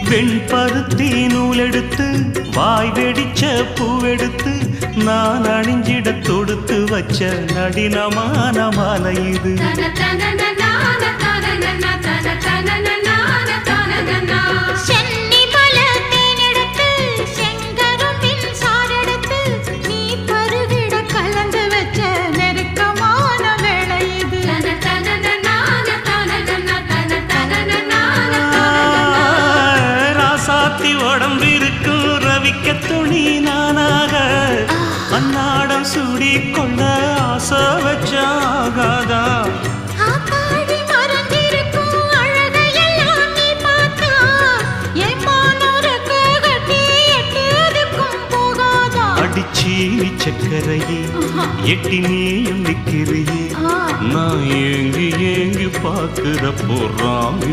வெண்பருத்தி நூலெடுத்து வாய் வெடிச்ச பூவெடுத்து நான் அணிஞ்சிட தொடுத்து வச்ச நடினமான மாலை இது. உடம்பிருக்கும் ரவிக்க துணி நானாக அன்னாடம் சூடி கொள்ள ஆசை வச்சாகாதா. அடிச்சீனி சக்கரையே எட்டி நீயும் நிக்கிறியே நான் ஏங்கி ஏங்கி பார்க்கிற போறாமி